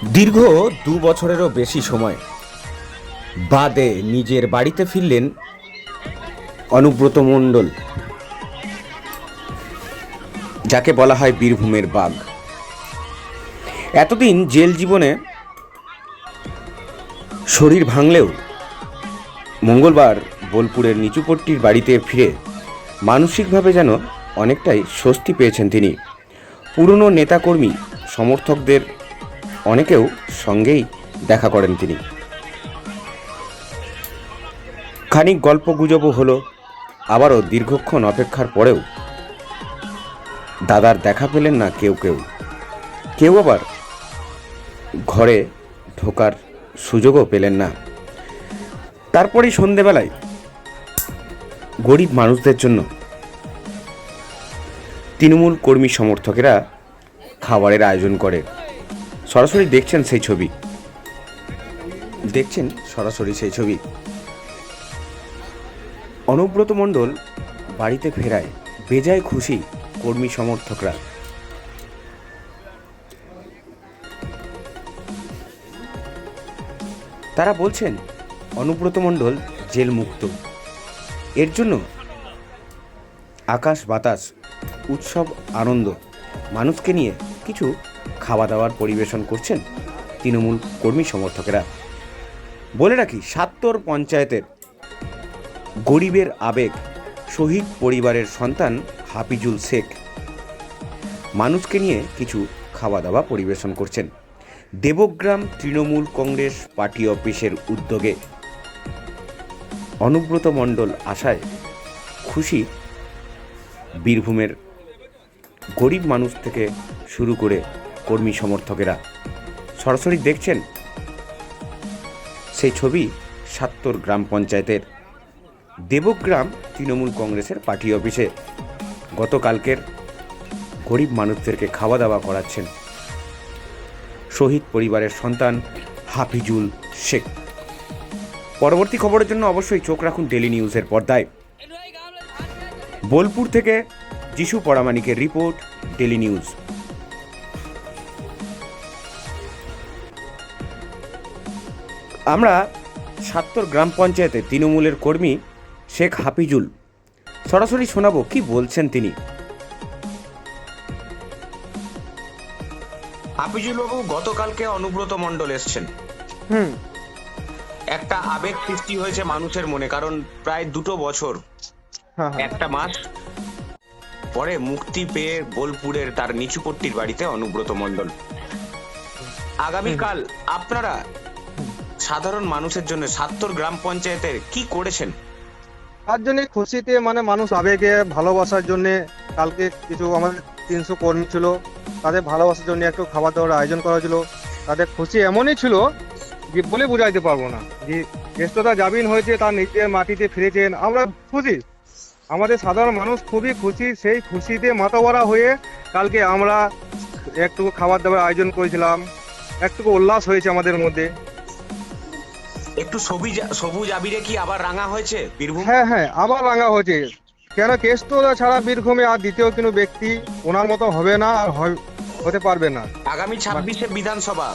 দীর্ঘ 2 বছরেরও বেশি সময় বাদে নিজের বাড়িতে ফিরলেন অনুব্রত মণ্ডল, যাকে বলা হয় বীরভূমের বাঘ। এতদিন জেল জীবনে শরীর ভাঙলেও মঙ্গলবার বোলপুরের নিচুপট্টির বাড়িতে ফিরে মানসিকভাবে যেন অনেকটাই স্বস্তি পেয়েছেন তিনি। পুরনো নেতাকর্মী সমর্থকদের অনেকেও সঙ্গেই দেখা করেন তিনি। খানিক গল্পগুজবও হলো। আবারও দীর্ঘক্ষণ অপেক্ষার পরেও দাদার দেখা পেলেন না কেউ আবার ঘরে ঢোকার সুযোগও পেলেন না। তারপরেই সন্ধেবেলায় গরিব মানুষদের জন্য তৃণমূল কর্মী সমর্থকেরা খাবারের আয়োজন করে। সরাসরি দেখছেন সেই ছবি। অনুব্রত মণ্ডল বাড়িতে ফেরায় বেজায় খুশি কর্মী সমর্থকরা। তারা বলছেন অনুব্রত মণ্ডল জেল মুক্ত, এর জন্য আকাশ বাতাস উৎসব আনন্দ। মানুষকে নিয়ে কিছু খাওয়া দাওয়ার পরিবেশন করছেন তৃণমূল কর্মী সমর্থকেরা। বলে রাখি, ৭০ পঞ্চায়েতের গরিবের আবেগ শহীদ পরিবারের সন্তান হাফিজুল শেখ মানুষকে নিয়ে কিছু খাওয়া দাওয়া পরিবেশন করছেন দেবগ্রাম তৃণমূল কংগ্রেস পার্টি অফিসের উদ্যোগে। অনুব্রত মণ্ডল আশায় খুশি বীরভূমের গরিব মানুষ থেকে শুরু করে কর্মী সমর্থকেরা। সরাসরি দেখছেন সেই ছবি ৭০ গ্রাম পঞ্চায়েতের দেবগ্রাম তৃণমূল কংগ্রেসের পার্টি অফিসে গতকালকের গরিব মানুষদেরকে খাওয়া দাওয়া করাচ্ছেন শহীদ পরিবারের সন্তান হাফিজুল শেখ। পরবর্তী খবরের জন্য অবশ্যই চোখ রাখুন ডেলি নিউজের পর্দায়। বোলপুর থেকে যিশু পরামানিকের রিপোর্ট, ডেলি নিউজ। আমরা ৭০ গ্রাম পঞ্চায়েতে তৃণমূলের কর্মী শেখ হাফিজুল সরাসরি শোনাবো কি বলছেন তিনি। হাফিজুল বাবু, গতকালকে অনুব্রত মণ্ডল এসছেন। একটা আবেগ সৃষ্টি হয়েছে মানুষের মনে, কারণ প্রায় 2 বছর, একটা মাস পরে মুক্তি পেয়ে বোলপুরের তার নিচুপট্টির বাড়িতে অনুব্রত মণ্ডল। আগামীকাল আপনারা সাধারণ মানুষের জন্য ৭০ গ্রাম পঞ্চায়েতের কি করেছেন? তার জন্য খুশিতে মানুষ আবেগে ভালোবাসার জন্য কালকে কিছু আমাদের 300 কর্মী ছিল, তাদের ভালোবাসার জন্য একটু খাবার দাবার আয়োজন করা ছিল। তাদের খুশি এমনই ছিল যে বলে বোঝাইতে পারবো না। যে জ্যেষ্ঠতা জামিন হয়েছে, তার নিজের মাটিতে ফিরেছেন, আমরা খুশি। আমাদের সাধারণ মানুষ খুবই খুশি। সেই খুশিতে মাতাওয়ারা হয়ে কালকে আমরা একটু খাবার দাবার আয়োজন করেছিলাম, একটু উল্লাস হয়েছে আমাদের মধ্যে। একটু সবুজ আবিরে কি আবার রাঙা হয়েছে বীরভূম? হ্যাঁ, আবার রাঙা হয়েছে। কেন, কেষ্ট ছাড়া বীরভূমে আর দ্বিতীয় কোনো ব্যক্তি ওনার মতো হবে না, আর হতে পারবে না। আগামী 26শে বিধানসভা,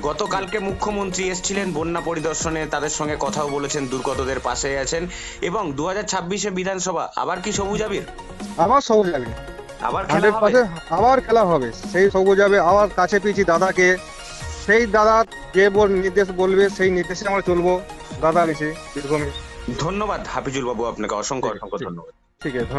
গতকালকে মুখ্যমন্ত্রী এসেছিলেন বন্যা পরিদর্শনে, তাদের সঙ্গে কথাও বলেছেন, দুর্গতদের পাশে আছেন। এবং 2026শে বিধানসভা আবার কি সবুজ আবির? আবার সবুজ যাবে, আবার খেলা হবে, আবার খেলা হবে। সেই সবুজ যাবে, আবার কাছে পিছি দাদাকে, সেই দাদা যে নির্দেশ বলবে সেই নির্দেশে আমরা চলবো দাদা এসে বীরভূমে। ধন্যবাদ হাফিজুল বাবু, আপনাকে অসংখ্য ধন্যবাদ। ঠিক আছে।